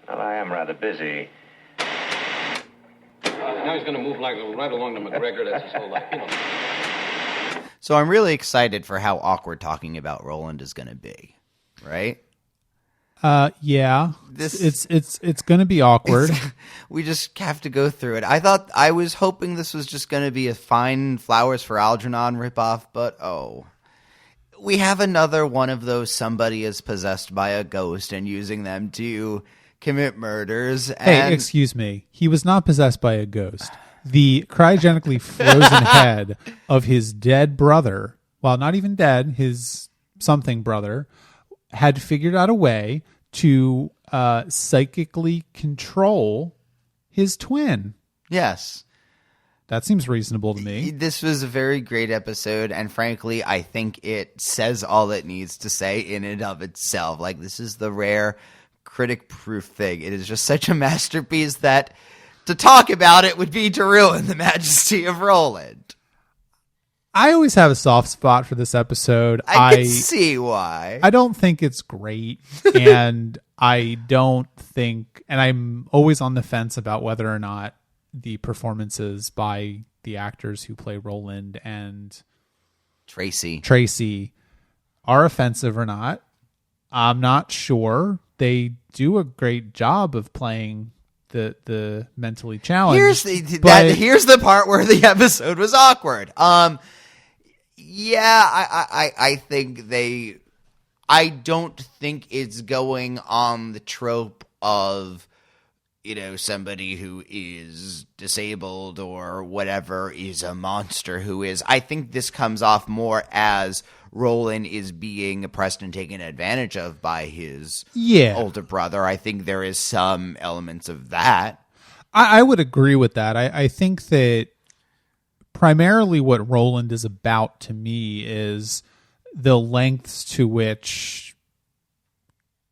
Well, I am rather busy. Now he's going to move like right along to McGregor. That's his whole life, you know. So I'm really excited for how awkward talking about Roland is going to be, right? Yeah. It's going to be awkward. We just have to go through it. I was hoping this was just going to be a fine Flowers for Algernon ripoff, but we have another one of those somebody is possessed by a ghost and using them to commit murders. Hey, excuse me. He was not possessed by a ghost. The cryogenically frozen head of his dead brother, well, not even dead, his something brother, had figured out a way to psychically control his twin. Yes. That seems reasonable to me. This was a very great episode, and frankly, I think it says all it needs to say in and of itself. Like, this is the rare critic-proof thing. It is just such a masterpiece that to talk about it would be to ruin the majesty of Roland. I always have a soft spot for this episode. I can see why. I don't think it's great, and I don't think, and I'm always on the fence about whether or not the performances by the actors who play Roland and Tracy are offensive or not. I'm not sure. They do a great job of playing the mentally challenged. Here's the part where the episode was awkward. Yeah, I think I don't think it's going on the trope of, somebody who is disabled or whatever is a monster who is. I think this comes off more as Roland is being oppressed and taken advantage of by his older brother. I think there is some elements of that. I would agree with that. I think that primarily what Roland is about to me is the lengths to which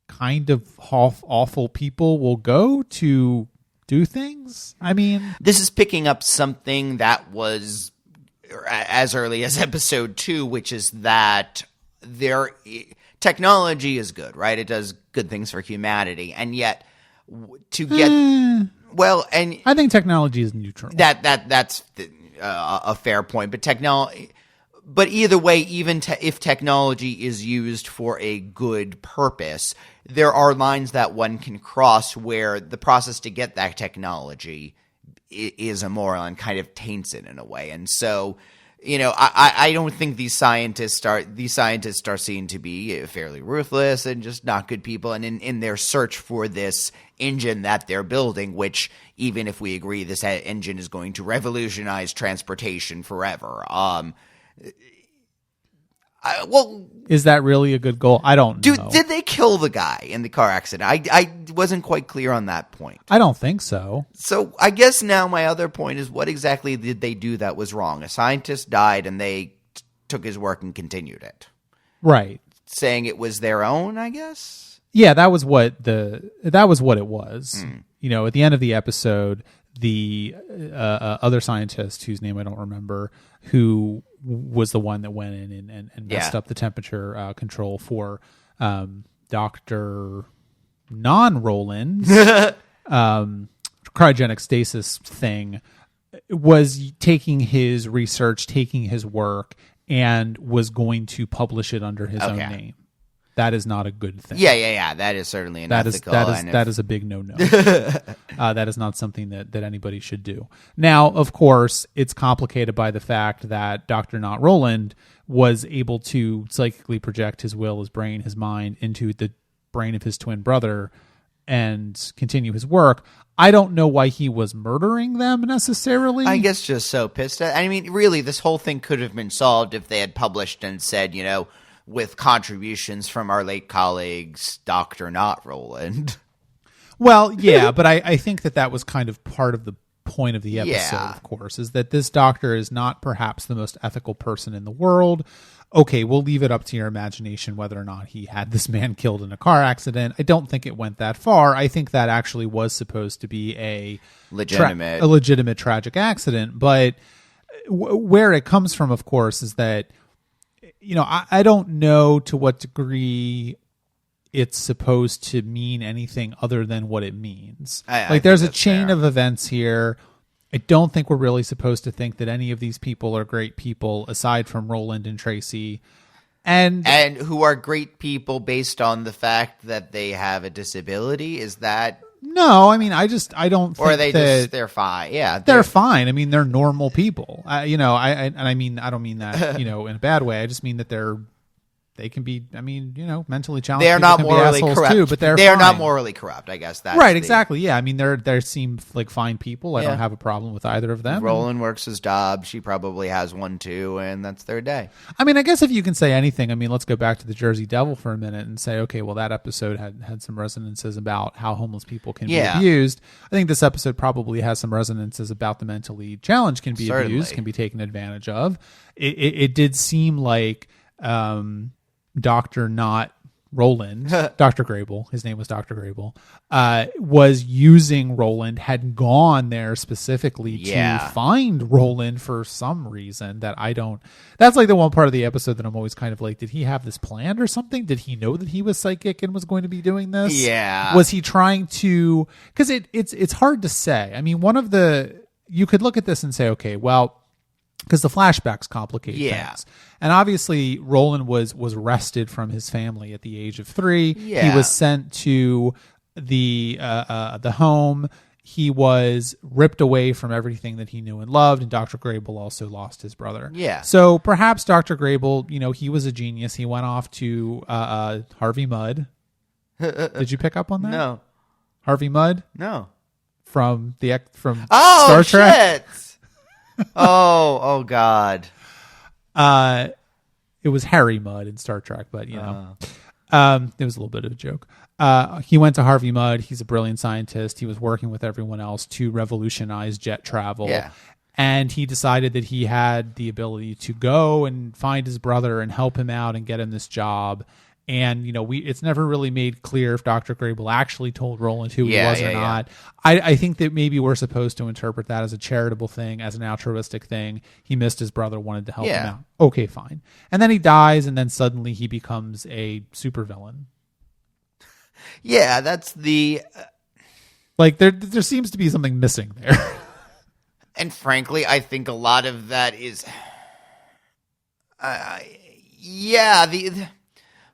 kind of awful people will go to do things. I mean, this is picking up something that was as early as episode 2, which is that technology is good, right? It does good things for humanity, and yet to get and I think technology is neutral. That's a fair point, but either way, even if technology is used for a good purpose, there are lines that one can cross where the process to get that technology is immoral and kind of taints it in a way. And so, I don't think these scientists are seen to be fairly ruthless and just not good people. And in their search for this engine that they're building, which even if we agree this engine is going to revolutionize transportation forever, is that really a good goal? I don't know. Did they kill the guy in the car accident? I wasn't quite clear on that point. I don't think so. So I guess now my other point is, what exactly did they do that was wrong? A scientist died and they took his work and continued it. Right. Saying it was their own, I guess? Yeah, that was what it was. At the end of the episode, the other scientist, whose name I don't remember, who was the one that went in and messed up the temperature control for Dr. Non-Roland's cryogenic stasis thing, was taking his research, taking his work, and was going to publish it under his own name. That is not a good thing. Yeah. That is certainly unethical. That is a big no-no. That is not something that anybody should do. Now, of course, it's complicated by the fact that Dr. Not Roland was able to psychically project his will, his brain, his mind into the brain of his twin brother and continue his work. I don't know why he was murdering them necessarily. I guess just so pissed at. I mean, really, this whole thing could have been solved if they had published and said, with contributions from our late colleagues, Dr. Not Roland. Well, yeah, but I think that was kind of part of the point of the episode, of course, is that this doctor is not perhaps the most ethical person in the world. Okay, we'll leave it up to your imagination whether or not he had this man killed in a car accident. I don't think it went that far. I think that actually was supposed to be a legitimate tragic accident. But where it comes from, of course, is that, I don't know to what degree it's supposed to mean anything other than what it means. There's a chain of events here. I don't think we're really supposed to think that any of these people are great people aside from Roland and Tracy. And who are great people based on the fact that they have a disability? Is that... No, I mean, I don't think or are they that just, they're fine. Yeah. They're fine. I mean, they're normal people. I don't mean that, in a bad way. I just mean that they can be, mentally challenged. They're not morally corrupt too, but they're not morally corrupt, I guess. That's right, exactly. Yeah, I mean, they seem like fine people. I don't have a problem with either of them. Roland works his job. She probably has one too, and that's their day. I mean, I guess if you can say anything, let's go back to the Jersey Devil for a minute and say, okay, well, that episode had some resonances about how homeless people can be abused. I think this episode probably has some resonances about the mentally challenged can be abused, can be taken advantage of. It did seem like... Dr. not Roland, Dr. Grable, his name was Dr. Grable, was using Roland, had gone there specifically to find Roland for some reason that I don't... That's like the one part of the episode that I'm always kind of like, did he have this planned or something? Did he know that he was psychic and was going to be doing this? Yeah. Was he trying to... Because it's hard to say. I mean, you could look at this and say, okay, well, because the flashbacks complicate things. And obviously, Roland was wrested from his family at the age of 3. Yeah. He was sent to the home. He was ripped away from everything that he knew and loved, and Dr. Grable also lost his brother. Yeah. So perhaps Dr. Grable, he was a genius. He went off to Harvey Mudd. Did you pick up on that? No. Harvey Mudd? No. From Star Trek? Shit. Oh God. It was Harry Mudd in Star Trek, but it was a little bit of a joke. He went to Harvey Mudd. He's a brilliant scientist. He was working with everyone else to revolutionize jet travel. Yeah. And he decided that he had the ability to go and find his brother and help him out and get him this job. And, it's never really made clear if Dr. Grable actually told Roland who he was or not. I think that maybe we're supposed to interpret that as a charitable thing, as an altruistic thing. He missed his brother, wanted to help him out. Okay, fine. And then he dies, and then suddenly he becomes a supervillain. Yeah, that's the... there seems to be something missing there. And frankly, I think a lot of that is...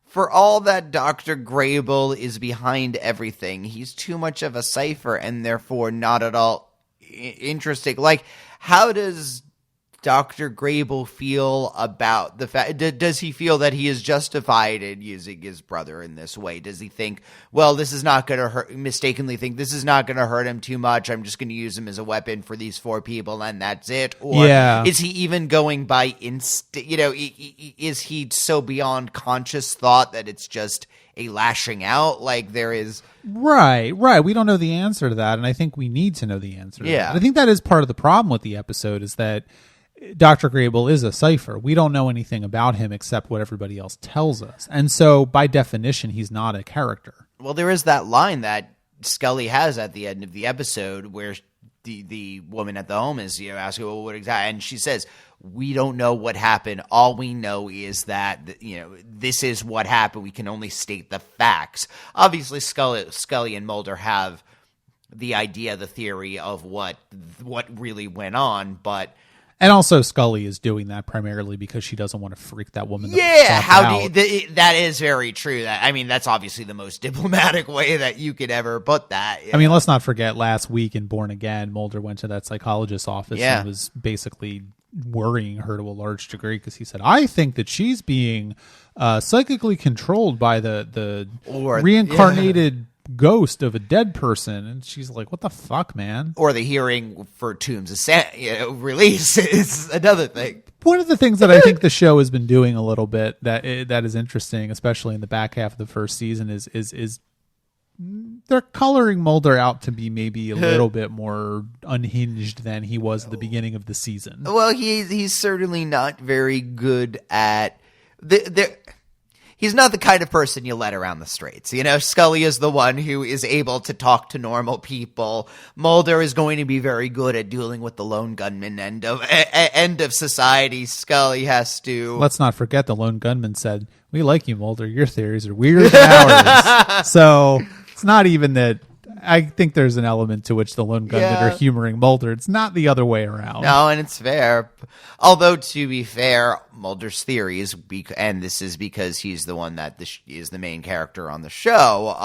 For all that Dr. Grable is behind everything, he's too much of a cipher and therefore not at all interesting. Like, how does Dr. Grable feel about the fact... Does he feel that he is justified in using his brother in this way? Does he think, well, this is not going to hurt... Mistakenly think, this is not going to hurt him too much. I'm just going to use him as a weapon for these 4 people and that's it? Or is he even going by instinct? Is he so beyond conscious thought that it's just a lashing out? Like there is... Right. We don't know the answer to that, and I think we need to know the answer to that. I think that is part of the problem with the episode, is that Dr. Grable is a cipher. We don't know anything about him except what everybody else tells us. And so, by definition, he's not a character. Well, there is that line that Scully has at the end of the episode where the woman at the home is asking, well, what exactly? And she says, we don't know what happened. All we know is that, this is what happened. We can only state the facts. Obviously, Scully and Mulder have the idea, the theory of what really went on, but... And also, Scully is doing that primarily because she doesn't want to freak that woman out. That is very true. That's obviously the most diplomatic way that you could ever put that. Let's not forget last week in Born Again, Mulder went to that psychologist's office and was basically worrying her to a large degree because he said, I think that she's being psychically controlled by the reincarnated ghost of a dead person. And she's like, what the fuck, man? Or the hearing for Toombs' release is another thing. One of the things that I think the show has been doing a little bit that is interesting, especially in the back half of the first season, is they're coloring Mulder out to be maybe a little bit more unhinged than he was at the beginning of the season. Well, he's certainly not very good at... He's not the kind of person you let around the streets. Scully is the one who is able to talk to normal people. Mulder is going to be very good at dealing with the lone gunman end of society. Scully has to... Let's not forget the lone gunman said, we like you, Mulder. Your theories are weirder than ours. So it's not even that. I think there's an element to which the lone gunmen are humoring Mulder. It's not the other way around. No, and it's fair. Although, to be fair, Mulder's theories, and this is because he's the one that is the main character on the show,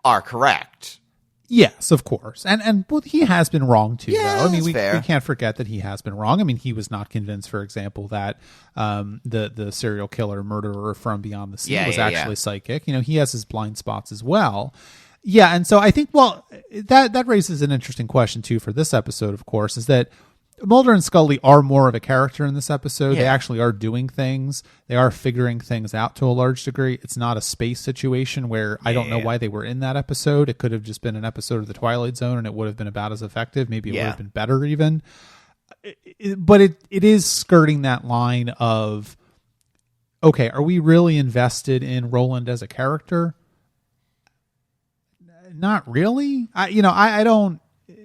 are correct. Yes, of course. And well, he has been wrong, too, Yeah, though. I mean, we fair. can't forget that he has been wrong. I mean, he was not convinced, for example, that the serial killer murderer from Beyond the Sea was actually psychic. You know, he has his blind spots as well. Yeah, and so I think, well, that raises an interesting question, too, for this episode, of course, is that Mulder and Scully are more of a character in this episode. Yeah. They actually are doing things. They are figuring things out to a large degree. It's not a space situation where I don't know why they were in that episode. It could have just been an episode of The Twilight Zone, and it would have been about as effective. Maybe it would have been better even. But it is skirting that line of, okay, are we really invested in Roland as a character? Not really. I don't.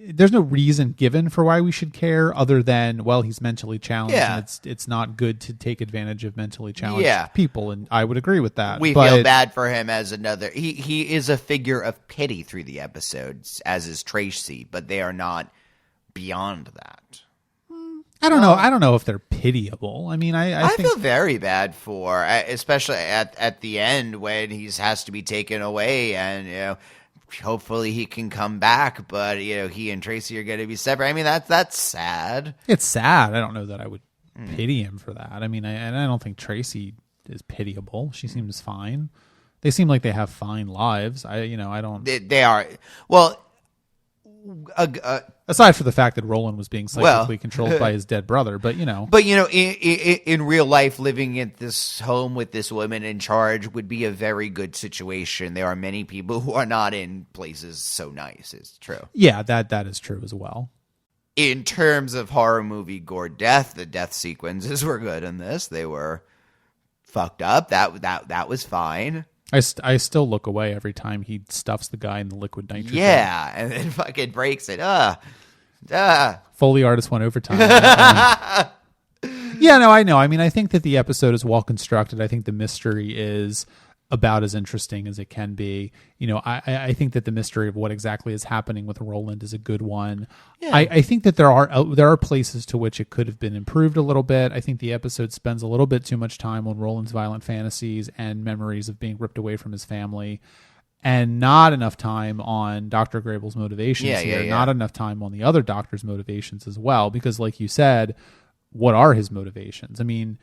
There's no reason given for why we should care other than, well, he's mentally challenged. Yeah. And it's not good to take advantage of mentally challenged people, and I would agree with that. We feel bad for him as another. He is a figure of pity through the episodes, as is Tracy, but they are not beyond that. I don't know. I don't know if they're pitiable. I mean, I think, feel very bad for, especially at the end when he has to be taken away, and hopefully he can come back, but he and Tracy are going to be separate. I mean, that's sad. It's sad. I don't know that I would pity him for that. I mean, I don't think Tracy is pitiable. She seems fine. They seem like they have fine lives. I don't. They are. Well, aside from the fact that Roland was being psychically controlled by his dead brother, but in real life, living at this home with this woman in charge would be a very good situation. There are many people who are not in places so nice. It's true. Yeah, that is true as well. In terms of horror movie gore death, the death sequences were good in this. They were fucked up. That was fine. I still look away every time he stuffs the guy in the liquid nitrogen. Yeah, and then fucking breaks it. Foley artist went overtime. Yeah, no, I know. I mean, I think that the episode is well constructed. I think the mystery is about as interesting as it can be. I think that the mystery of what exactly is happening with Roland is a good one. Yeah. I think that there are places to which it could have been improved a little bit. I think the episode spends a little bit too much time on Roland's violent fantasies and memories of being ripped away from his family, and not enough time on Dr. Grable's motivations here. Not enough time on the other doctor's motivations as well, because like you said, what are his motivations? I mean,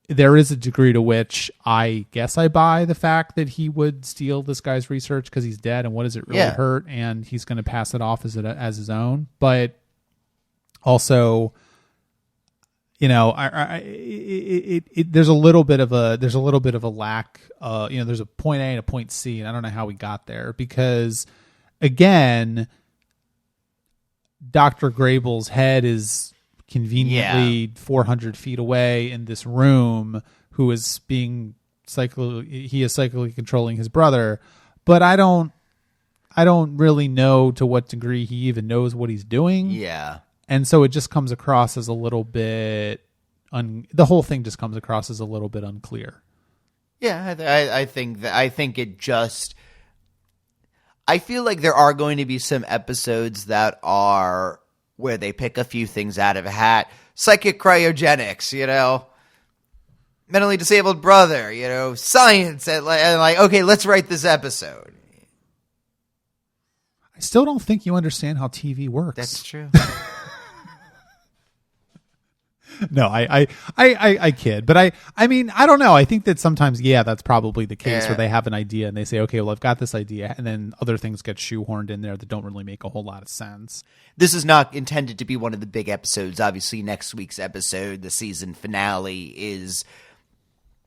there is a degree to which I guess I buy the fact that he would steal this guy's research because he's dead, and what does it really hurt, and he's going to pass it off as his own. But also, there's a little bit of a lack. There's a point A and a point C, and I don't know how we got there, because again, Dr. Grable's head is conveniently 400 feet away in this room, who is being psychically controlling his brother, but I don't really know to what degree he even knows what he's doing. Yeah. And so it just comes across as a little bit the whole thing just comes across as a little bit unclear. Yeah, I think it just, I feel like there are going to be some episodes that are where they pick a few things out of a hat. Psychic cryogenics, mentally disabled brother, science, and like, okay, let's write this episode. I still don't think you understand how TV works. That's true. No, I kid, but I mean, I don't know. I think that sometimes, that's probably the case where they have an idea and they say, okay, well, I've got this idea, and then other things get shoehorned in there that don't really make a whole lot of sense. This is not intended to be one of the big episodes. Obviously, next week's episode, the season finale, is,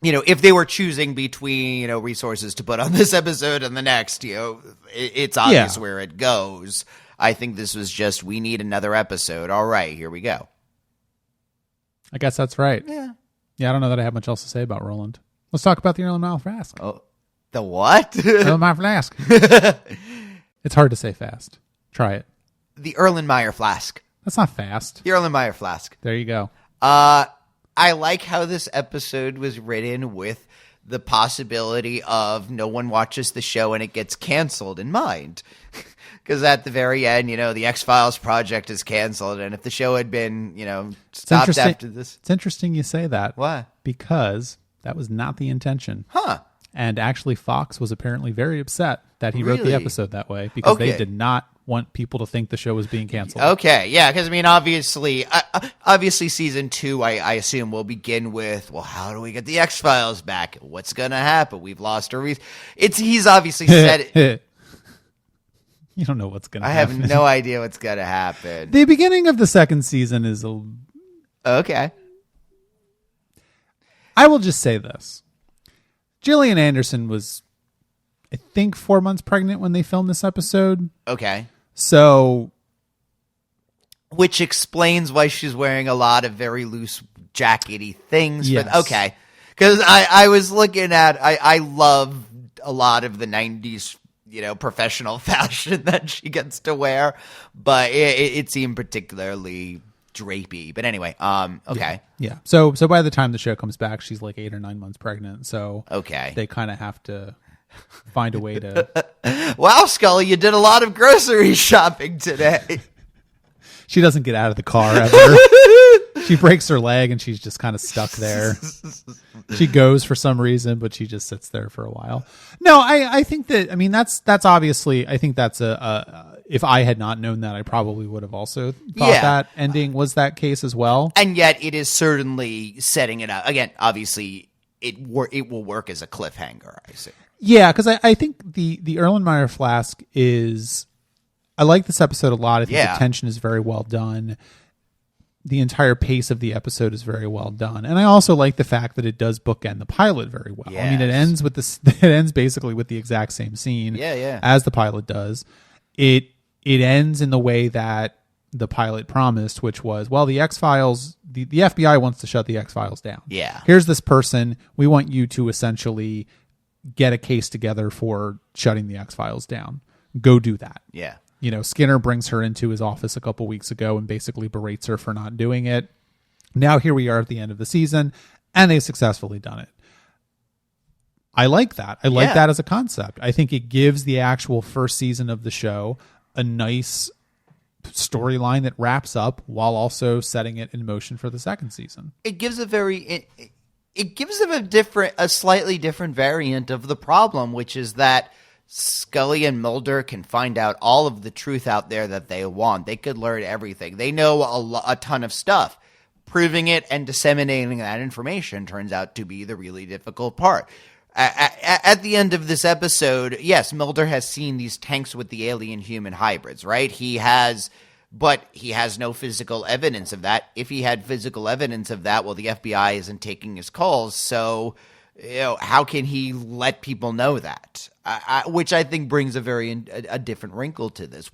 if they were choosing between, resources to put on this episode and the next, it's obvious where it goes. I think this was just, we need another episode. All right, here we go. I guess that's right. Yeah, I don't know that I have much else to say about Roland. Let's talk about the Erlenmeyer Flask. Oh, the what? Erlenmeyer Flask. It's hard to say fast. Try it. The Erlenmeyer Flask. That's not fast. The Erlenmeyer Flask. There you go. I like how this episode was written with the possibility of no one watches the show and it gets canceled in mind. Because at the very end, the X-Files project is canceled. And if the show had been, stopped after this. It's interesting you say that. Why? Because that was not the intention. Huh. And actually, Fox was apparently very upset that he wrote the episode that way because they did not want people to think the show was being canceled. Okay, yeah, because obviously season 2, I assume, will begin with, well, how do we get the X-Files back? What's going to happen? We've lost our he's obviously said it. You don't know what's going to happen. I have no idea what's going to happen. The beginning of the second season is okay. I will just say this. Gillian Anderson was, I think, 4 months pregnant when they filmed this episode. Okay. So, which explains why she's wearing a lot of very loose jackety things. Yes. Okay. Because I was looking at, I love a lot of the 90s, professional fashion that she gets to wear, but it seemed particularly drapey. But anyway, okay. Yeah. So by the time the show comes back, she's like 8 or 9 months pregnant. So okay, they kind of have to find a way to. Wow, Scully, you did a lot of grocery shopping today. She doesn't get out of the car ever. She breaks her leg and she's just kind of stuck there. She goes for some reason, but she just sits there for a while. No, I think that's obviously, I think that's if I had not known that, I probably would have also thought that ending was that case as well. And yet it is certainly setting it up. Again, obviously it will work as a cliffhanger, I see. Yeah, because I think the Erlenmeyer Flask is, I like this episode a lot. I think the tension is very well done. The entire pace of the episode is very well done. And I also like the fact that it does bookend the pilot very well. Yes. I mean, it ends basically with the exact same scene as the pilot does. It ends in the way that the pilot promised, which was, well, the X-Files, the FBI wants to shut the X-Files down. Yeah. Here's this person. We want you to essentially get a case together for shutting the X-Files down. Go do that. Yeah. Skinner brings her into his office a couple weeks ago and basically berates her for not doing it. Now here we are at the end of the season, and they've successfully done it. I like that. I like that as a concept. I think it gives the actual first season of the show a nice storyline that wraps up while also setting it in motion for the second season. It gives it gives them a slightly different variant of the problem, which is that Scully and Mulder can find out all of the truth out there that they want. They could learn everything. They know a ton of stuff. Proving it and disseminating that information turns out to be the really difficult part. At the end of this episode, yes, Mulder has seen these tanks with the alien-human hybrids, right? But he has no physical evidence of that. If he had physical evidence of that, well, the FBI isn't taking his calls, so how can he let people know that? Which I think brings a different wrinkle to this.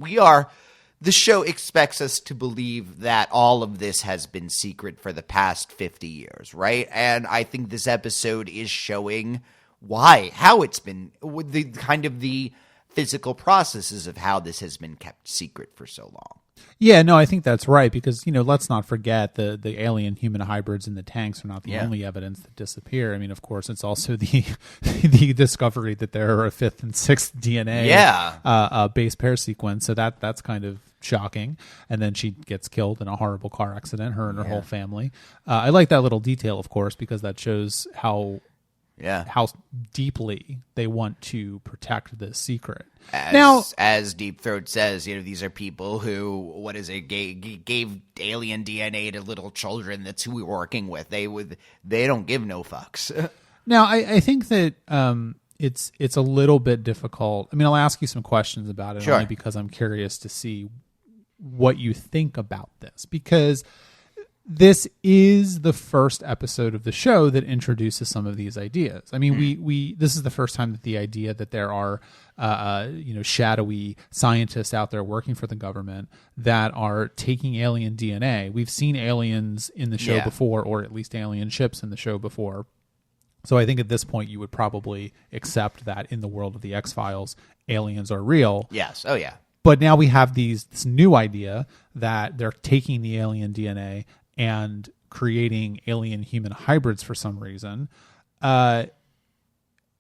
The show expects us to believe that all of this has been secret for the past 50 years, right? And I think this episode is showing how it's been, the physical processes of how this has been kept secret for so long. Yeah, no, I think that's right because, let's not forget the alien human hybrids in the tanks are not the only evidence that disappear. I mean, of course, it's also the discovery that there are a 5th and 6th DNA base pair sequence. So that's kind of shocking. And then she gets killed in a horrible car accident, her and her whole family. I like that little detail, of course, because that shows how deeply they want to protect this secret. As Deep Throat says, these are people who, gave alien DNA to little children. That's who we're working with. They don't give no fucks. Now, I think that it's a little bit difficult. I mean, I'll ask you some questions about it only because I'm curious to see what you think about this, because this is the first episode of the show that introduces some of these ideas. I mean, we this is the first time that the idea that there are shadowy scientists out there working for the government that are taking alien DNA. We've seen aliens in the show before, or at least alien ships in the show before. So I think at this point you would probably accept that in the world of the X-Files, aliens are real. Yes. Oh yeah. But now we have this new idea that they're taking the alien DNA and creating alien human hybrids for some reason. Are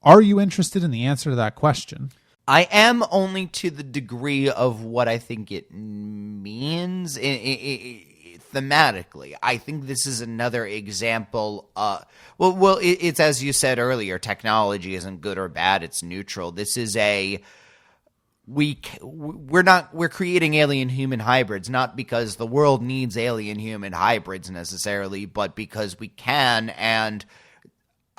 you interested in the answer to that question? I am, only to the degree of what I think it means thematically. I think this is another example. It's as you said earlier, technology isn't good or bad, it's neutral. This is we're creating alien human hybrids not because the world needs alien human hybrids necessarily, but because we can. And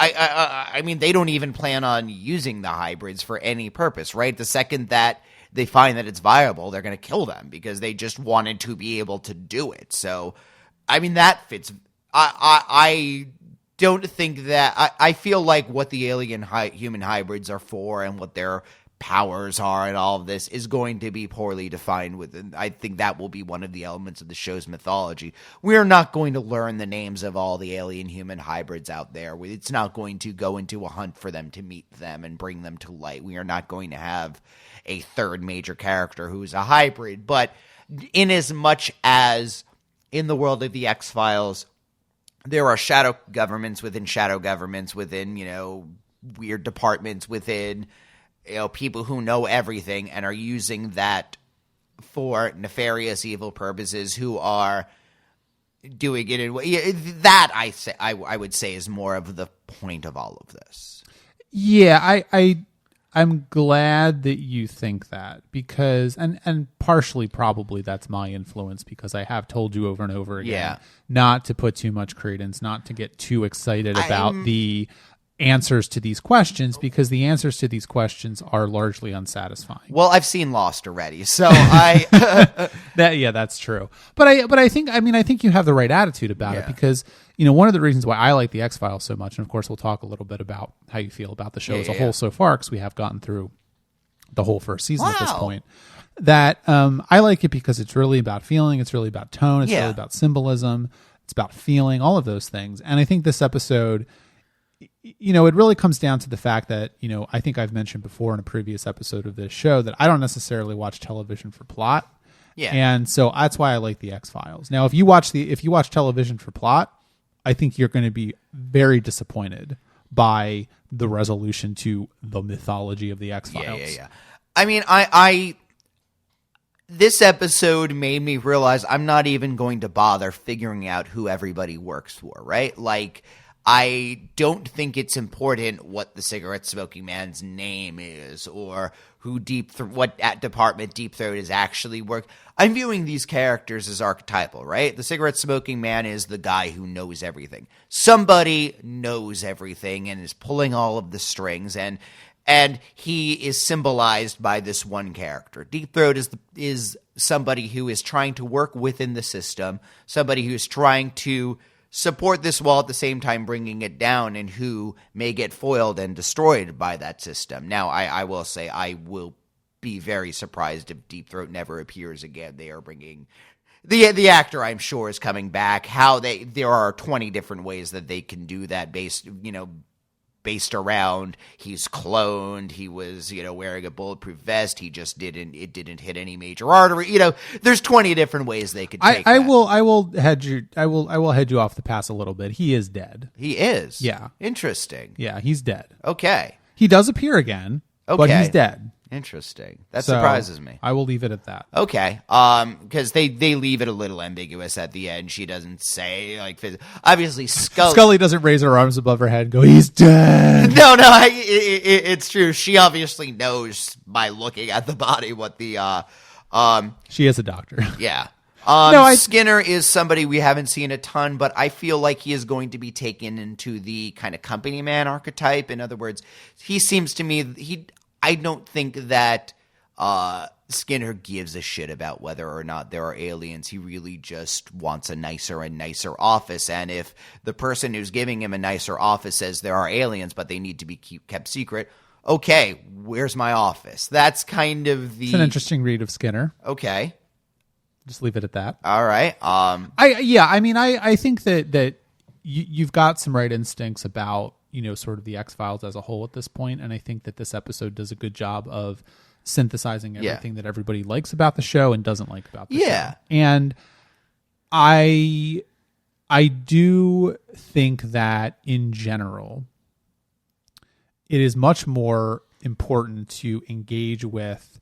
I mean, they don't even plan on using the hybrids for any purpose, right? The second that they find that it's viable, they're going to kill them because they just wanted to be able to do it. So, I mean, that fits. I don't think that. I feel like what the alien human hybrids are for and what their powers are and all of this is going to be poorly defined within. I think that will be one of the elements of the show's mythology. We're not going to learn the names of all the alien human hybrids out there. It's not going to go into a hunt for them to meet them and bring them to light. We are not going to have a third major character who's a hybrid. But in as much as in the world of the X-Files, there are shadow governments within, weird departments within, people who know everything and are using that for nefarious, evil purposes, who are doing it in that I would say is more of the point of all of this. Yeah, I'm glad that you think that, because and partially probably that's my influence, because I have told you over and over again not to put too much credence, not to get too excited about the answers to these questions, because the answers to these questions are largely unsatisfying. Well, I've seen Lost already, so I that's true. But I think you have the right attitude about it, because one of the reasons why I like the X-Files so much, and of course we'll talk a little bit about how you feel about the show as a whole so far, because we have gotten through the whole first season at this point, that I like it because it's really about feeling, it's really about tone, it's really about symbolism, it's about feeling, all of those things. And I think this episode, it really comes down to the fact that, I think I've mentioned before in a previous episode of this show that I don't necessarily watch television for plot. Yeah. And so that's why I like the X-Files. Now, if you watch television for plot, I think you're going to be very disappointed by the resolution to the mythology of the X-Files. Yeah. I mean, this episode made me realize I'm not even going to bother figuring out who everybody works for, right? Like, I don't think it's important what the cigarette smoking man's name is, or who what department Deep Throat is actually working. I'm viewing these characters as archetypal, right? The cigarette smoking man is the guy who knows everything. Somebody knows everything and is pulling all of the strings, and he is symbolized by this one character. Deep Throat is somebody who is trying to work within the system, somebody who is trying to support this while at the same time bringing it down, and who may get foiled and destroyed by that system. Now, I will say I will be very surprised if Deep Throat never appears again. They are bringing the actor, I'm sure, is coming back. There are 20 different ways that they can do that based around he's cloned, he was wearing a bulletproof vest, it didn't hit any major artery. There's 20 different ways they could take I will head you off the pass a little bit. He is dead. He is? Yeah. Interesting. Yeah, he's dead. Okay. He does appear again, but he's dead. Interesting. That surprises me. I will leave it at that. Okay. Because they leave it a little ambiguous at the end. She doesn't say, obviously Scully doesn't raise her arms above her head and go, he's dead. No, it's true. She obviously knows by looking at the body what the she is a doctor. Yeah. Skinner is somebody we haven't seen a ton, but I feel like he is going to be taken into the kind of company man archetype. In other words, he seems to me I don't think that Skinner gives a shit about whether or not there are aliens. He really just wants a nicer and nicer office. And if the person who's giving him a nicer office says there are aliens, but they need to be kept secret, okay, where's my office? That's kind of It's an interesting read of Skinner. Okay. Just leave it at that. All right. I think that you've got some right instincts about sort of the X-Files as a whole at this point, and I think that this episode does a good job of synthesizing everything that everybody likes about the show and doesn't like about the show. And I I do think that in general, it is much more important to engage with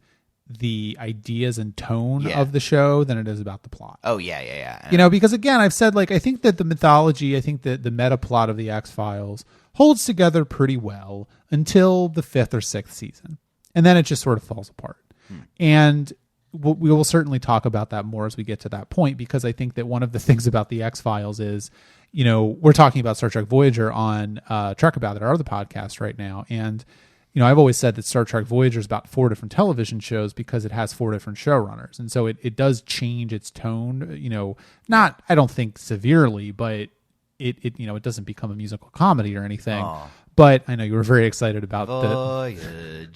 the ideas and tone of the show than it is about the plot. Oh, yeah. You know, because again, I've said, like, I think that the mythology, I think that the meta plot of the X-Files holds together pretty well until the 5th or 6th season. And then it just sort of falls apart. And we will certainly talk about that more as we get to that point, because I think that one of the things about the X-Files is, you know, we're talking about Star Trek Voyager on Trek About It, our other podcast right now. And, you know, I've always said that Star Trek Voyager is about 4 different television shows because it has 4 different showrunners. And so it does change its tone, you know, not, I don't think severely, but it you know, it doesn't become a musical comedy or anything. Aww. But I know you were very excited about Voyager.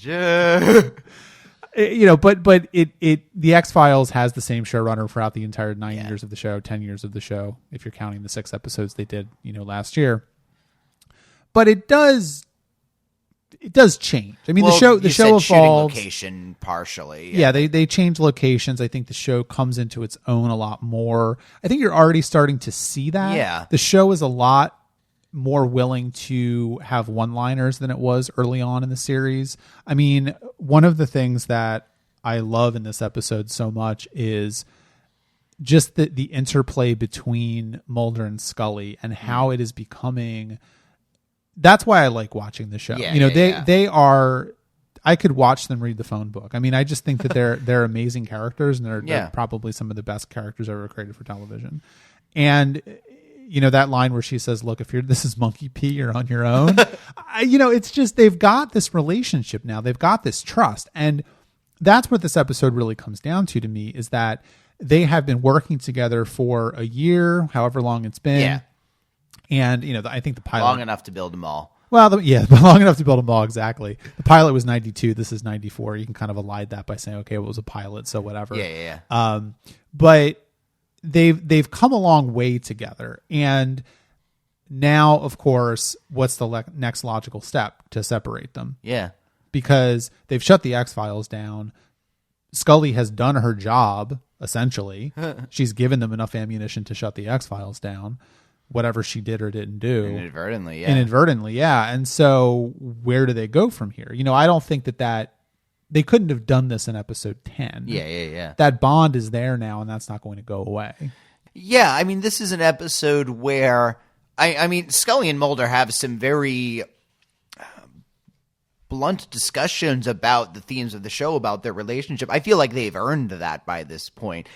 You know, but the X-Files has the same showrunner throughout the entire 9 years of the show, 10 years of the show, if you're counting the 6 episodes they did, you know, last year. But it does change. I mean, the show evolves. Location partially. Yeah, they change locations. I think the show comes into its own a lot more. I think you're already starting to see that. Yeah. The show is a lot more willing to have one-liners than it was early on in the series. I mean, one of the things that I love in this episode so much is just the interplay between Mulder and Scully and how it is becoming. That's why I like watching the show. Yeah, you know, they are. I could watch them read the phone book. I mean, I just think that they're amazing characters, and they're probably some of the best characters ever created for television. And you know, that line where she says, "Look, if this is Monkey P, you're on your own." You know, it's just they've got this relationship now. They've got this trust, and that's what this episode really comes down to me, is that they have been working together for a year, however long it's been. Yeah. And, you know, I think the pilot... Long enough to build them all. Well, long enough to build them all, exactly. The pilot was 92. This is 94. You can kind of elide that by saying, okay, well, it was a pilot, so whatever. Yeah. But they've come a long way together. And now, of course, what's the next logical step to separate them? Yeah. Because they've shut the X-Files down. Scully has done her job, essentially. She's given them enough ammunition to shut the X-Files down. Whatever she did or didn't do. Inadvertently, yeah. And so where do they go from here? You know, I don't think that they couldn't have done this in episode 10. Yeah. That bond is there now, and that's not going to go away. Yeah, I mean, this is an episode where, I mean, Scully and Mulder have some very blunt discussions about the themes of the show, about their relationship. I feel like they've earned that by this point.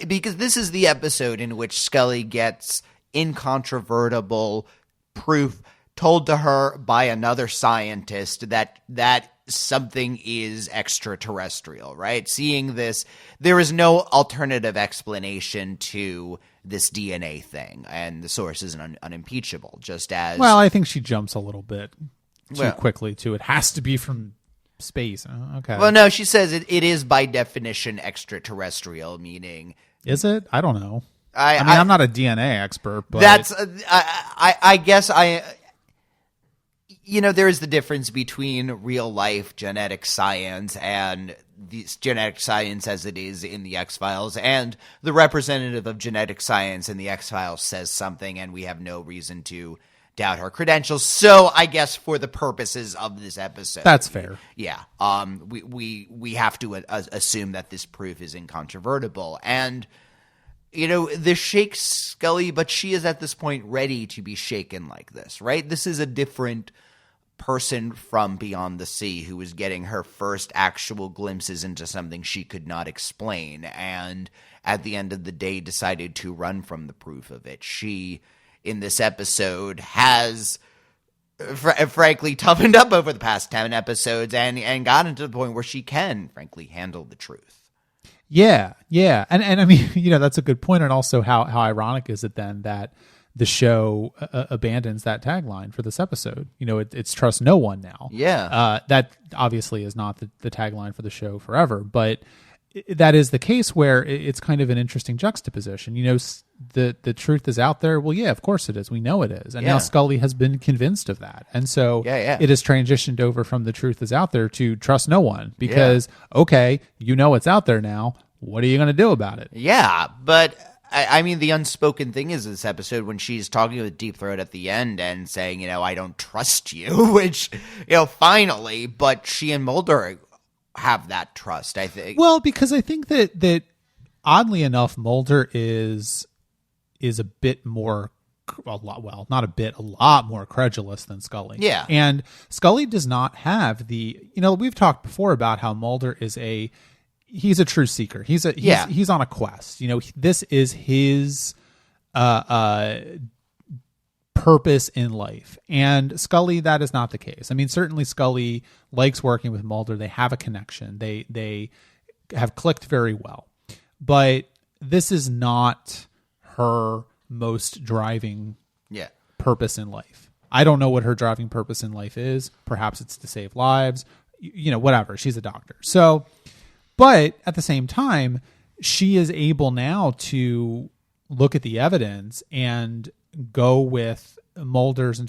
Because this is the episode in which Scully gets incontrovertible proof told to her by another scientist that something is extraterrestrial, right? Seeing this, there is no alternative explanation to this DNA thing, and the source is unimpeachable, just as... Well, I think she jumps a little bit too quickly to it has to be from space. Okay. Well, no, she says it is by definition extraterrestrial, meaning... Is it? I don't know. I'm not a DNA expert, but... That's... I guess you know, there is the difference between real-life genetic science and the genetic science as it is in the X-Files, and the representative of genetic science in the X-Files says something, and we have no reason to doubt her credentials. So I guess for the purposes of this episode, that's fair. Yeah. We have to assume that this proof is incontrovertible. And, you know, this shakes Scully, but she is at this point ready to be shaken like this, right? This is a different person from beyond the sea who is getting her first actual glimpses into something she could not explain. And at the end of the day, decided to run from the proof of it. She, in this episode, has frankly toughened up over the past 10 episodes and gotten to the point where she can, frankly, handle the truth. Yeah. And I mean, you know, that's a good point. And also how ironic is it then that the show abandons that tagline for this episode? You know, it's trust no one now. Yeah. That obviously is not the tagline for the show forever, but that is the case where it's kind of an interesting juxtaposition. You know, the truth is out there. Well, yeah, of course it is. We know it is. And now Scully has been convinced of that. And so it has transitioned over from the truth is out there to trust no one because, okay, you know it's out there now. What are you going to do about it? Yeah, but I mean, the unspoken thing is this episode when she's talking with Deep Throat at the end and saying, I don't trust you, which, finally, but she and Mulder have that trust, I think. Well, because I think that oddly enough, Mulder is a bit more, a lot more credulous than Scully. Yeah. And Scully does not have we've talked before about how Mulder is he's a true seeker. He's on a quest. This is his purpose in life. And Scully, that is not the case. I mean, certainly Scully likes working with Mulder. They have a connection. They have clicked very well. But this is not her most driving purpose in life. I don't know what her driving purpose in life is. Perhaps it's to save lives, whatever. She's a doctor. So, but at the same time, she is able now to look at the evidence and go with Mulder's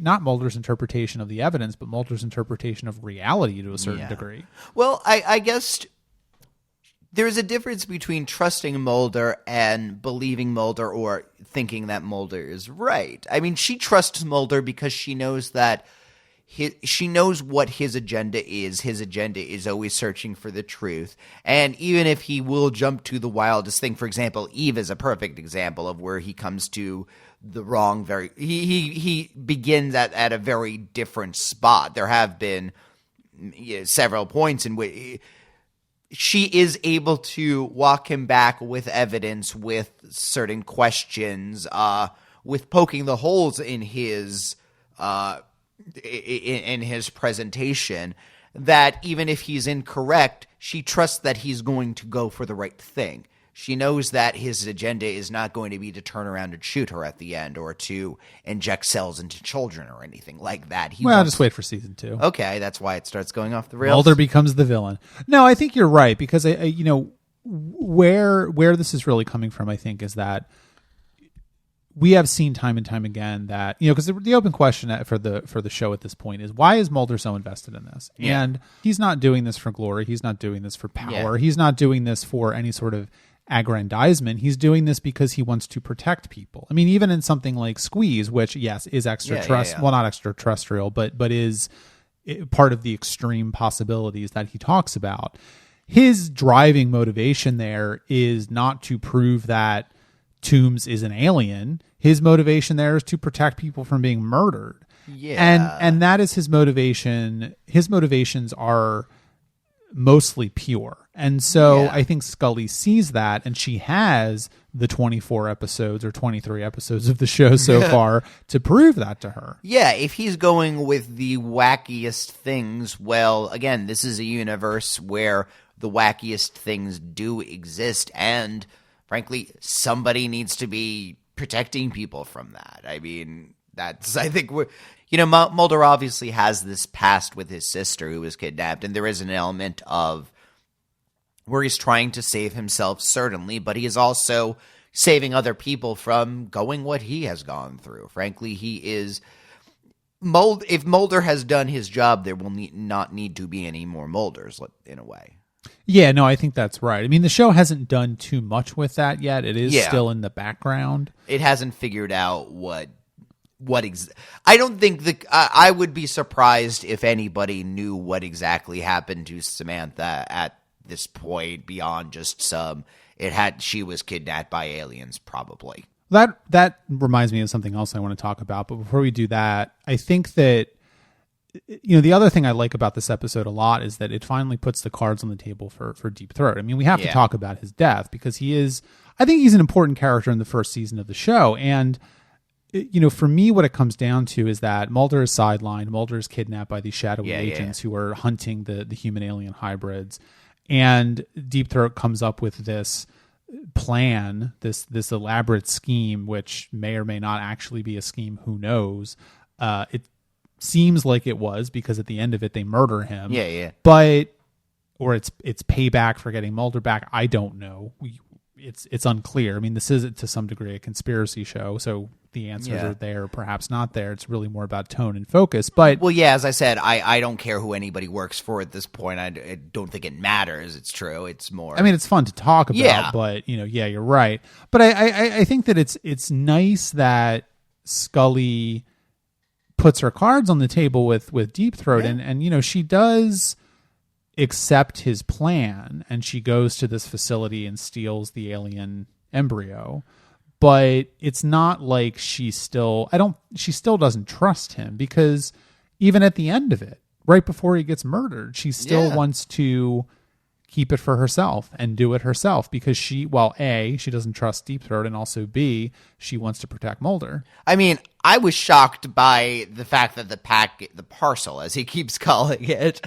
not Mulder's interpretation of the evidence, but Mulder's interpretation of reality to a certain degree. Well, I guess there's a difference between trusting Mulder and believing Mulder or thinking that Mulder is right. I mean, she trusts Mulder because she knows that she knows what his agenda is. His agenda is always searching for the truth. And even if he will jump to the wildest thing, for example, Eve is a perfect example of where he comes to the wrong he begins at a very different spot. There have been several points in which she is able to walk him back with evidence, with certain questions, with poking the holes in his presentation, that even if he's incorrect, she trusts that he's going to go for the right thing. She knows that his agenda is not going to be to turn around and shoot her at the end or to inject cells into children or anything like that. Just wait for season 2. Okay, that's why it starts going off the rails. Mulder becomes the villain. No, I think you're right, because where this is really coming from, I think, is that we have seen time and time again that, because the open question for the show at this point is, why is Mulder so invested in this? Yeah. And he's not doing this for glory. He's not doing this for power. Yeah. He's not doing this for any sort of aggrandizement. He's doing this because he wants to protect people. I mean, even in something like Squeeze, which is extraterrestrial, well, not extraterrestrial, but is part of the extreme possibilities that he talks about. His driving motivation there is not to prove that Toombs is an alien. His motivation there is to protect people from being murdered. Yeah. And that is his motivation. His motivations are mostly pure. And so I think Scully sees that, and she has the 24 episodes or 23 episodes of the show so far to prove that to her. Yeah, if he's going with the wackiest things, well, again, this is a universe where the wackiest things do exist, and frankly, somebody needs to be protecting people from that. I mean, I think Mulder obviously has this past with his sister who was kidnapped, and there is an element of where he's trying to save himself, certainly, but he is also saving other people from going what he has gone through. Frankly, if Mulder has done his job, there will not need to be any more Mulders, in a way. Yeah, no, I think that's right. I mean, the show hasn't done too much with that yet. It is still in the background. It hasn't figured out I don't think I would be surprised if anybody knew what exactly happened to Samantha at this point beyond just she was kidnapped by aliens, probably. That reminds me of something else I want to talk about. But before we do that, I think that the other thing I like about this episode a lot is that it finally puts the cards on the table for Deep Throat. I mean, we have to talk about his death because I think he's an important character in the first season of the show. And, for me, what it comes down to is that Mulder is sidelined. Mulder is kidnapped by these shadowy agents who are hunting the human-alien hybrids. And Deep Throat comes up with this plan, this elaborate scheme, which may or may not actually be a scheme. Who knows? It seems like it was, because at the end of it they murder him. Or it's payback for getting Mulder back. I don't know. It's unclear. I mean, this is to some degree a conspiracy show, so the answers are there, perhaps not there. It's really more about tone and focus. But well, yeah, as I said, I don't care who anybody works for at this point. I don't think it matters. It's true. It's more. I mean, it's fun to talk about, but you're right. But I think that it's nice that Scully puts her cards on the table with Deep Throat, and she does accept his plan, and she goes to this facility and steals the alien embryo. But it's not like she still doesn't trust him, because even at the end of it, right before he gets murdered, she still wants to keep it for herself and do it herself, because A, she doesn't trust Deep Throat, and also B, she wants to protect Mulder. I mean, I was shocked by the fact that the parcel, as he keeps calling it,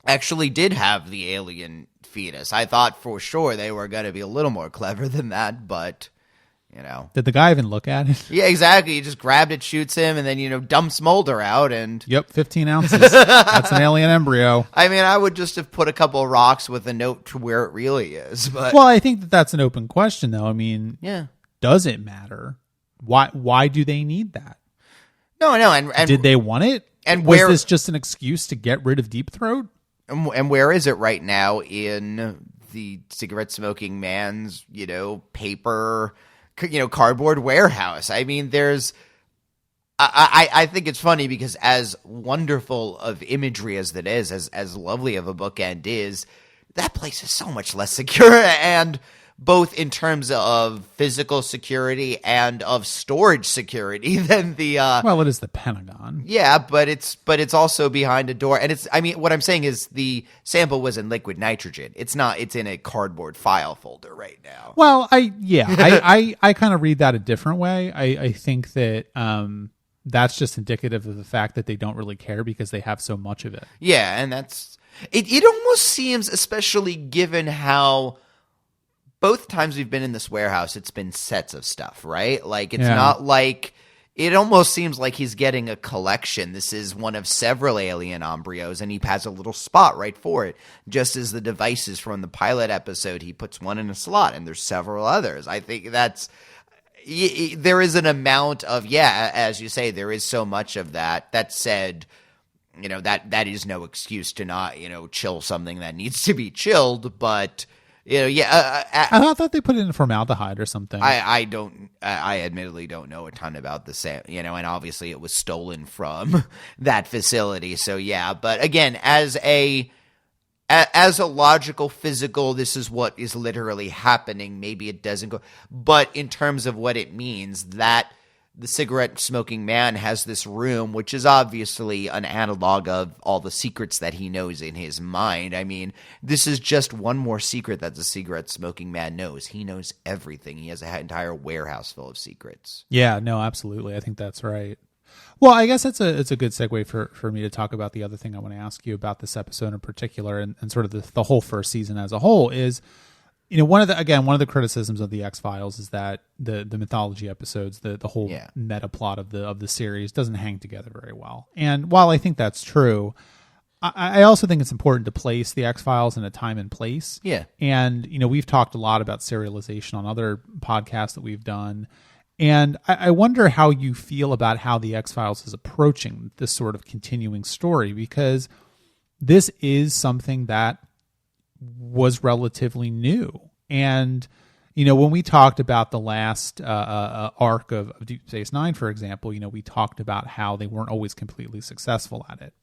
actually did have the alien fetus. I thought for sure they were going to be a little more clever than that, but Did the guy even look at it? Yeah, exactly. He just grabbed it, shoots him, and then dumps Mulder out. And 15 ounces. That's an alien embryo. I mean, I would just have put a couple of rocks with a note to where it really is. But well, I think that's an open question, though. I mean, does it matter? Why do they need that? No, and did they want it? And was this just an excuse to get rid of Deep Throat? And where is it right now in the cigarette smoking man's, paper, cardboard warehouse? I mean, I think it's funny because as wonderful of imagery as that is, as lovely of a bookend is, that place is so much less secure, and both in terms of physical security and of storage security than the well, it is the Pentagon. Yeah, but it's also behind a door, and what I'm saying is the sample was in liquid nitrogen. It's in a cardboard file folder right now. Well, I kind of read that a different way. I think that that's just indicative of the fact that they don't really care because they have so much of it. Yeah, and that's it almost seems, especially given how both times we've been in this warehouse, it's been sets of stuff, right? Like, it's not like, it almost seems like he's getting a collection. This is one of several alien embryos, and he has a little spot right for it. Just as the devices from the pilot episode, he puts one in a slot, and there's several others. I think there is an amount of, as you say, there is so much of that. That said, that is no excuse to not, chill something that needs to be chilled, but I thought they put it in formaldehyde or something. I admittedly don't know a ton about the same, and obviously it was stolen from that facility. So but again, as a logical physical, this is what is literally happening. Maybe it doesn't go, but in terms of what it means, that the cigarette smoking man has this room, which is obviously an analog of all the secrets that he knows in his mind. I mean, this is just one more secret that the cigarette smoking man knows. He knows everything. He has an entire warehouse full of secrets. Yeah, no, absolutely. I think that's right. Well, I guess it's a good segue for me to talk about the other thing I want to ask you about this episode in particular, and sort of the whole first season as a whole is, one of the criticisms of the X-Files is that the mythology episodes, the whole meta plot of the series doesn't hang together very well. And while I think that's true, I also think it's important to place the X-Files in a time and place. Yeah. And, we've talked a lot about serialization on other podcasts that we've done. And I wonder how you feel about how the X-Files is approaching this sort of continuing story, because this is something that was relatively new. And, when we talked about the last arc of Deep Space Nine, for example, we talked about how they weren't always completely successful at it.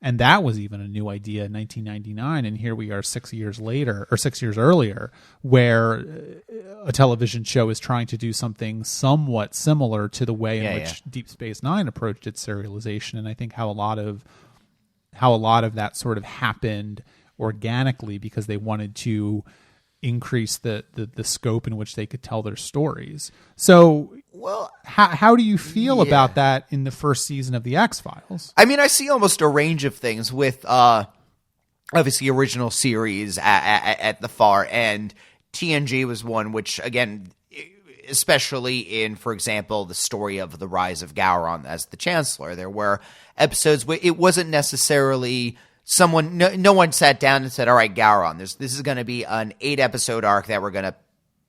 And that was even a new idea in 1999. And here we are 6 years earlier, where a television show is trying to do something somewhat similar to the way in which Deep Space Nine approached its serialization. And I think how a lot of that sort of happened organically because they wanted to increase the scope in which they could tell their stories. So, well, how do you feel about that in the first season of the X-Files? I mean, I see almost a range of things with obviously original series at the far end. TNG was one which, again, especially in, for example, the story of the rise of Gowron as the Chancellor, there were episodes where it wasn't necessarily no one sat down and said, all right, Gowron, this is going to be an 8-episode arc that we're going to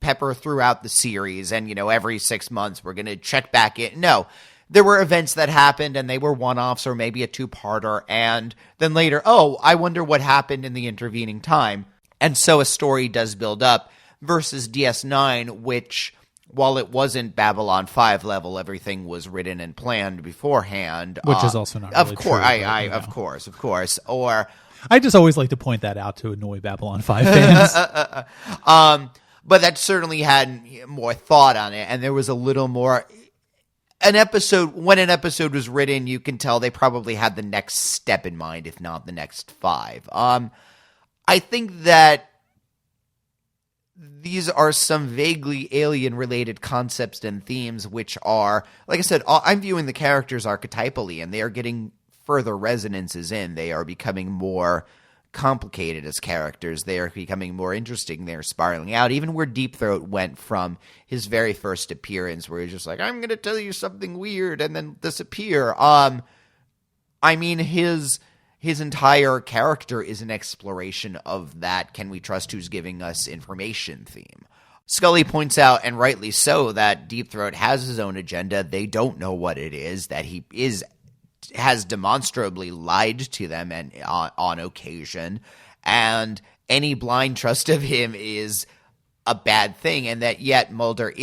pepper throughout the series and, every 6 months we're going to check back in. No, there were events that happened and they were one-offs or maybe a two-parter, and then later, I wonder what happened in the intervening time. And so a story does build up versus DS9, which, while it wasn't Babylon 5 level, everything was written and planned beforehand. Which is also not really true. Of course. Or I just always like to point that out to annoy Babylon 5 fans. But that certainly had more thought on it, and there was a little more. When an episode was written, you can tell they probably had the next step in mind, if not the next 5. I think that these are some vaguely alien-related concepts and themes, which are, like I said, I'm viewing the characters archetypally, and they are getting further resonances in. They are becoming more complicated as characters. They are becoming more interesting. They're spiraling out. Even where Deep Throat went from his very first appearance, where he's just like, I'm going to tell you something weird and then disappear. His entire character is an exploration of that can we trust who's giving us information theme. Scully points out, and rightly so, that Deep Throat has his own agenda. They don't know what it is, that he has demonstrably lied to them and on occasion, and any blind trust of him is a bad thing, and that yet Mulder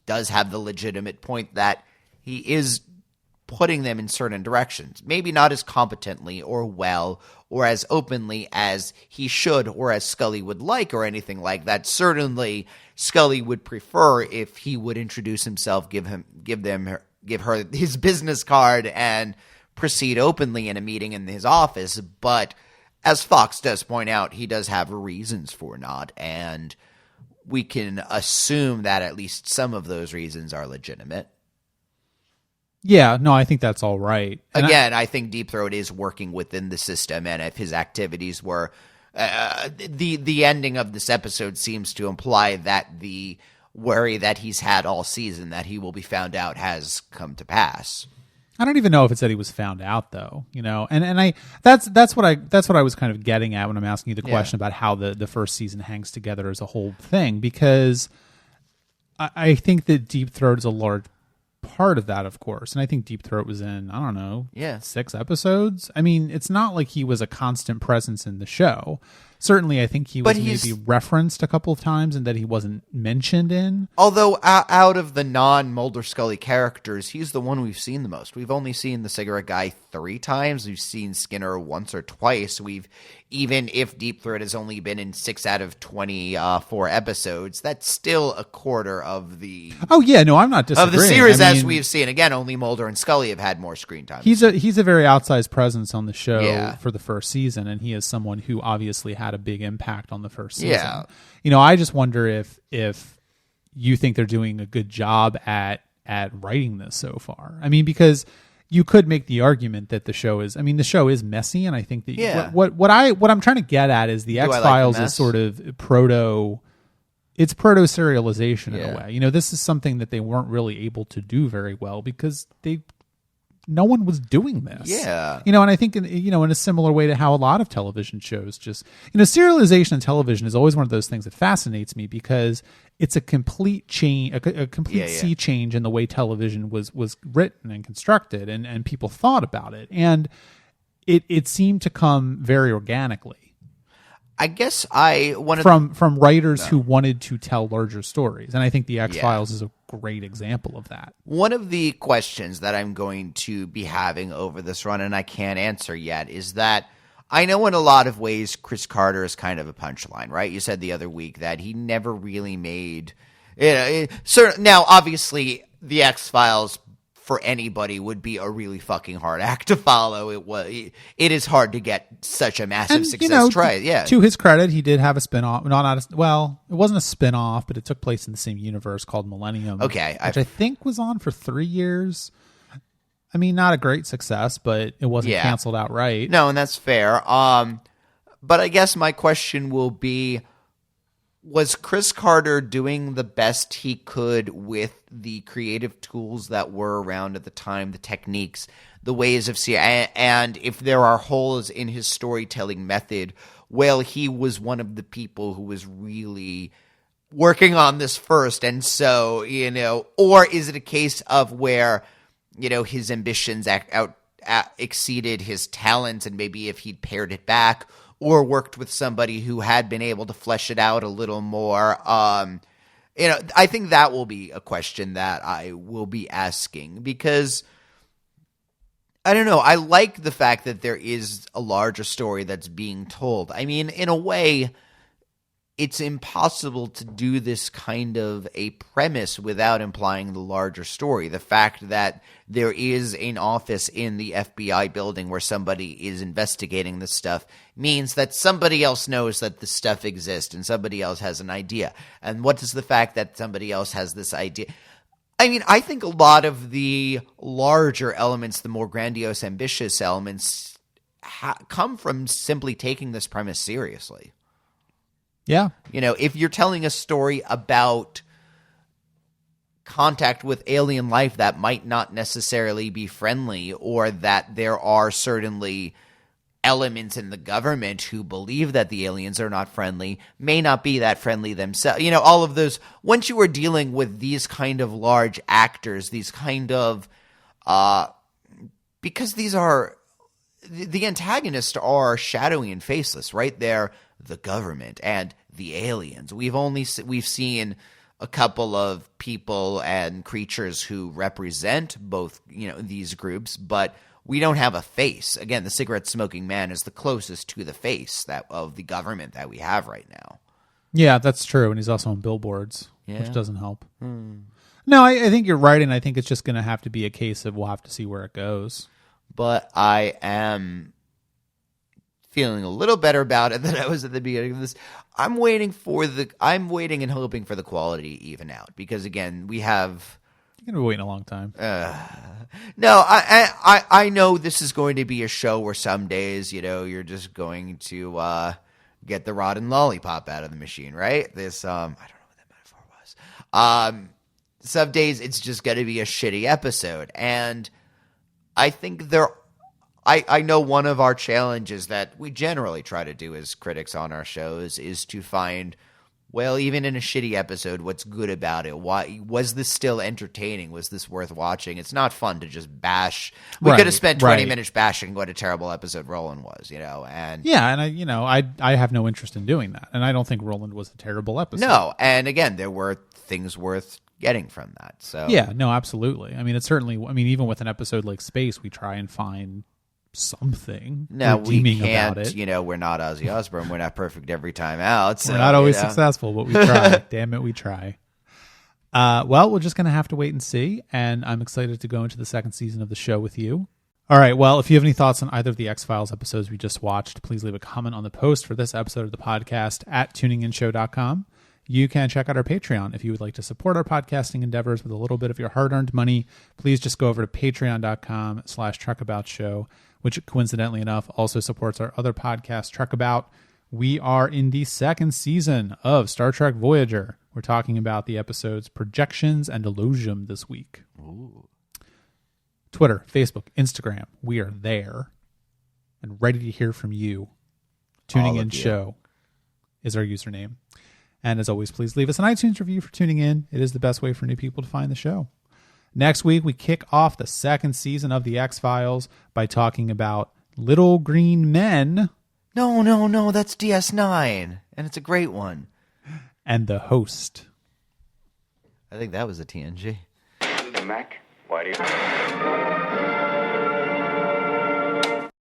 does have the legitimate point that he is putting them in certain directions, maybe not as competently or well or as openly as he should or as Scully would like or anything like that. Certainly Scully would prefer if he would introduce himself, give her his business card and proceed openly in a meeting in his office. But as Fox does point out, he does have reasons for not, and we can assume that at least some of those reasons are legitimate. Yeah, no, I think that's all right. And again, I think Deep Throat is working within the system, and if his activities were the ending of this episode seems to imply that the worry that he's had all season that he will be found out has come to pass. I don't even know if it's that he was found out, though. And that's what I was kind of getting at when I'm asking you the question about how the first season hangs together as a whole thing, because I think that Deep Throat is a large part of that, of course. And I think Deep Throat was in, 6 episodes. I mean, it's not like he was a constant presence in the show. Certainly, I think he was maybe referenced a couple of times and that he wasn't mentioned in. Although, out of the non-Mulder Scully characters, he's the one we've seen the most. We've only seen the cigarette guy 3 times. We've seen Skinner once or twice. Even if Deep Throat has only been in 6 out of 24 episodes, that's still a quarter of the... Oh, yeah, no, I'm not disagreeing. Of the series, as we've seen. Again, only Mulder and Scully have had more screen time. He's a very outsized presence on the show for the first season, and he is someone who obviously had a big impact on the first season. Yeah. I just wonder if you think they're doing a good job at writing this so far. I mean, because you could make the argument that the show is messy, and I think that what I'm trying to get at is the X-Files is sort of proto serialization in a way. This is something that they weren't really able to do very well because no one was doing this. Yeah. And I think, in a similar way to how a lot of television shows just, serialization in television is always one of those things that fascinates me because it's a complete change, a complete sea change in the way television was written and constructed and people thought about it. And it seemed to come very organically. I guess from writers who wanted to tell larger stories, and I think the X-Files is a great example of that. One of the questions that I'm going to be having over this run, and I can't answer yet, is that I know in a lot of ways Chris Carter is kind of a punchline, right? You said the other week that he never really made. Now, obviously, the X-Files for anybody would be a really fucking hard act to follow. It is hard to get such a massive success. To his credit, he did have a spinoff. It wasn't a spinoff, but it took place in the same universe called Millennium. Okay, which I think was on for 3 years. I mean, not a great success, but it wasn't canceled outright. No, and that's fair. But I guess my question will be, was Chris Carter doing the best he could with the creative tools that were around at the time, the techniques, the ways of seeing, and if there are holes in his storytelling method, well, he was one of the people who was really working on this first, and so, or is it a case of where, his ambitions exceeded his talents, and maybe if he'd pared it back or worked with somebody who had been able to flesh it out a little more, I think that will be a question that I will be asking, because I don't know. I like the fact that there is a larger story that's being told. I mean, in a way, it's impossible to do this kind of a premise without implying the larger story. The fact that there is an office in the FBI building where somebody is investigating this stuff means that somebody else knows that this stuff exists and somebody else has an idea. And what is the fact that somebody else has this idea? I mean, I think a lot of the larger elements, the more grandiose, ambitious elements, come from simply taking this premise seriously. Yeah. If you're telling a story about contact with alien life that might not necessarily be friendly, or that there are certainly elements in the government who believe that the aliens are not friendly, may not be that friendly themselves. All of those, once you are dealing with these kind of large actors, these kind of, because these are, the antagonists are shadowy and faceless, right? They're the government and the aliens. We've seen a couple of people and creatures who represent both, these groups, but we don't have a face. Again, the cigarette-smoking man is the closest to the face of the government that we have right now. Yeah, that's true. And he's also on billboards, Yeah. which doesn't help. No, I think you're right, and I think it's just going to have to be a case of we'll have to see where it goes. But I am feeling a little better about it than I was at the beginning of this. I'm waiting and hoping for the quality to even out, because again, we have. You're gonna be waiting a long time. No, I know this is going to be a show where some days, you're just going to get the rotten lollipop out of the machine, right? This I don't know what that metaphor was. Some days it's just going to be a shitty episode, and I think I know one of our challenges that we generally try to do as critics on our shows is to find, well, even in a shitty episode, what's good about it? Why was this still entertaining? Was this worth watching? It's not fun to just bash. We could have spent 20 minutes bashing what a terrible episode Roland was, and yeah, and I have no interest in doing that, and I don't think Roland was a terrible episode. No, and again, there were things worth getting from that. So yeah, no, absolutely. I mean, it's certainly. I mean, even with an episode like Space, we try and find something. No, we can't. About it. We're not Ozzy Osbourne. We're not perfect every time out. So, we're not always successful, but we try. Damn it, we try. Well, we're just going to have to wait and see, and I'm excited to go into the second season of the show with you. All right, well, if you have any thoughts on either of the X-Files episodes we just watched, please leave a comment on the post for this episode of the podcast at tuninginshow.com. You can check out our Patreon if you would like to support our podcasting endeavors with a little bit of your hard-earned money. Please just go over to patreon.com/truckaboutshow, which coincidentally enough also supports our other podcast, Truck About. We are in the second season of Star Trek Voyager. We're talking about the episodes Projections and Elogium this week. Ooh. Twitter, Facebook, Instagram, we are there and ready to hear from you. Tuning in show is our username. And as always, please leave us an iTunes review for tuning in. It is the best way for new people to find the show. Next week, we kick off the second season of The X-Files by talking about Little Green Men. No, that's DS9, and it's a great one. And The Host. I think that was a TNG. The Mac, why do you...